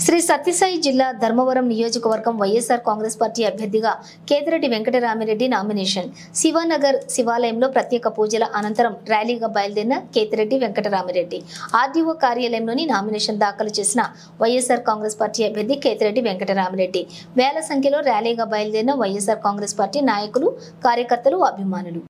శ్రీ సత్యసాయి జిల్లా ధర్మవరం నియోజకవర్గం వైఎస్ఆర్ కాంగ్రెస్ పార్టీ అభ్యర్థిగా కేతిరెడ్డి వెంకటరామిరెడ్డి నామినేషన్. శివానగర్ శివాలయంలో ప్రత్యేక పూజల అనంతరం ర్యాలీగా బయలుదేరిన కేతిరెడ్డి వెంకటరామిరెడ్డి ఆర్డీఓ కార్యాలయంలోని నామినేషన్ దాఖలు చేసిన వైఎస్ఆర్ కాంగ్రెస్ పార్టీ అభ్యర్థి కేతిరెడ్డి వెంకటరామిరెడ్డి వేల సంఖ్యలో ర్యాలీగా బయలుదేరిన వైఎస్ఆర్ కాంగ్రెస్ పార్టీ నాయకులు, కార్యకర్తలు, అభిమానులు.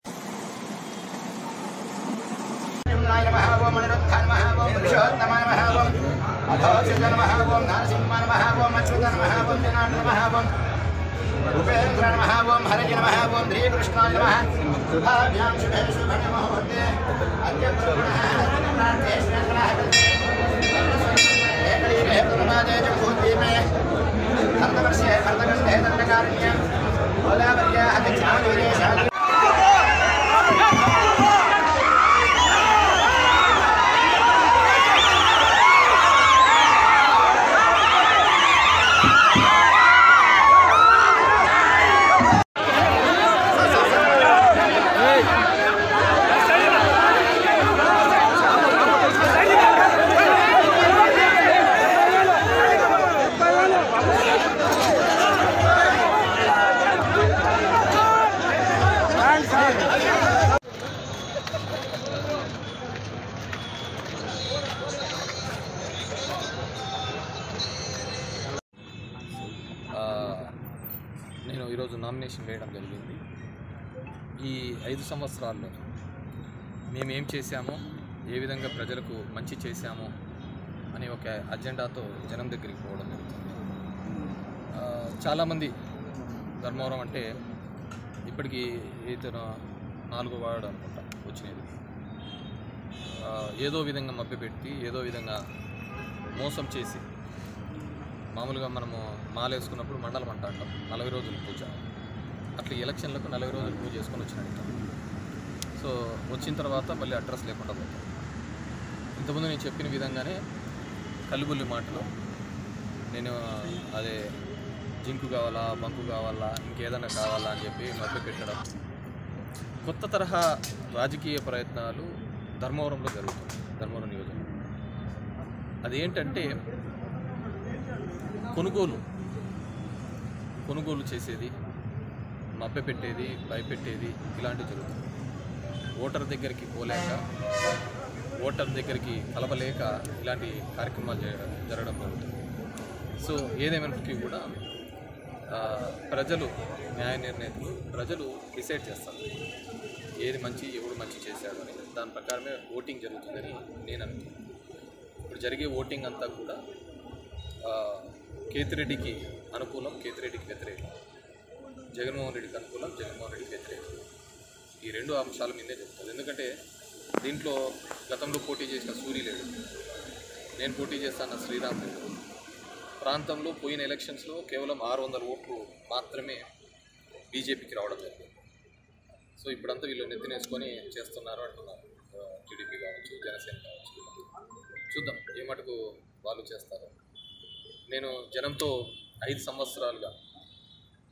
నేను ఈరోజు నామినేషన్ వేయడం జరిగింది. ఈ 5 సంవత్సరాల్లో మేమేం చేశామో, ఏ విధంగా ప్రజలకు మంచి చేశామో అనే ఒక అజెండాతో జనం దగ్గరికి పోవడం జరుగుతుంది. చాలామంది ధర్మవరం అంటే ఇప్పటికీ ఇతను 4వ వార్డు అనుకుంటా వచ్చినది. ఏదో విధంగా మభ్యపెట్టి, ఏదో విధంగా మోసం చేసి, మామూలుగా మనము మాల వేసుకున్నప్పుడు మండలం అంటాం 40 రోజుల పూజ, అట్లా ఎలక్షన్లకు 40 రోజులు పూజ చేసుకొని వచ్చినట్టు. సో వచ్చిన తర్వాత మళ్ళీ అడ్రస్ లేకుండా పోతాం. ఇంతకుముందు నేను చెప్పిన విధంగానే కలుబుల్లి మాటలు, నేను అదే జింకు కావాలా, బంకు కావాలా, ఇంకేదైనా కావాలా అని చెప్పి మభ్య పెట్టడం, కొత్త తరహా రాజకీయ ప్రయత్నాలు ధర్మవరంలో జరుగుతుంది. ధర్మవరం నియోజకవర్గం అదేంటంటే కొనుగోలు చేసేది, మభ్యపెట్టేది, భయపెట్టేది, ఇలాంటివి జరుగుతుంది. ఓటర్ దగ్గరికి పోలేక, ఓటర్ దగ్గరికి కలవలేక ఇలాంటి కార్యక్రమాలు జరగడం జరుగుతుంది. సో ఏదేమైనప్పటికీ కూడా ప్రజలు, న్యాయ నిర్ణేతలు, ప్రజలు డిసైడ్ చేస్తారు ఏది మంచి, ఎవరు మంచి చేశారు అని. దాని ప్రకారమే ఓటింగ్ జరుగుతుందని నేను అనుకుంటున్నాను. ఇప్పుడు జరిగే ఓటింగ్ అంతా కూడా కేతిరెడ్డికి అనుకూలం, కేతిరెడ్డికి వ్యతిరేకం, జగన్మోహన్ రెడ్డికి అనుకూలం, జగన్మోహన్ రెడ్డికి వ్యతిరేకం. ఈ 2 అంశాల మీదే చెప్తాను. ఎందుకంటే దీంట్లో గతంలో పోటీ చేసిన సూరి లేడు, నేను పోటీ చేస్తాను శ్రీరామ్ లేడు. ప్రాంతంలో పోయిన ఎలక్షన్స్లో కేవలం 600 ఓట్లు మాత్రమే బీజేపీకి రావడం జరిగింది. సో ఇప్పుడంతా వీళ్ళు నెత్తినేసుకొని చేస్తున్నారు అంటున్నారు. టీడీపీ కావచ్చు, జనసేన కావచ్చు, చూద్దాం ఏ మటుకు వాళ్ళు చేస్తారు. నేను జనంతో 5 సంవత్సరాలుగా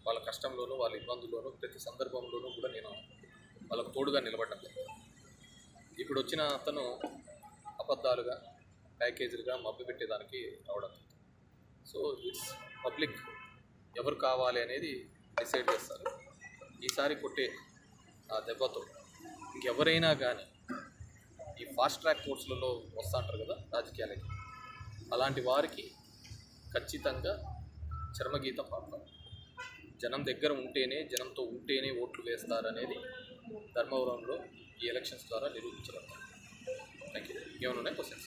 వాళ్ళ కష్టంలోనూ, వాళ్ళ ఇబ్బందుల్లోనూ, ప్రతి సందర్భంలోనూ కూడా నేను వాళ్ళకు తోడుగా నిలబడడం జరిగింది. ఇప్పుడు వచ్చిన అతను అబద్ధాలుగా, ప్యాకేజీలుగా మభ్యపెట్టేదానికి రావడం. సో ఇట్స్ పబ్లిక్ ఎవరు కావాలి అనేది డిసైడ్ చేస్తారు. ఈసారి కొట్టే ఆ దెబ్బతో ఇంకెవరైనా కానీ ఈ ఫాస్ట్ ట్రాక్ కోర్సులలో వస్తూ అంటారు కదా రాజకీయాలకి, అలాంటి వారికి ఖచ్చితంగా చర్మగీతం పాడతారు. జనం దగ్గర ఉంటేనే, జనంతో ఉంటేనే ఓట్లు వేస్తారనేది ధర్మవరంలో ఈ ఎలక్షన్స్ ద్వారా నిరూపించబడతారు. Thank you. ఏమైనా ఉన్నాయి క్వశ్చన్స్?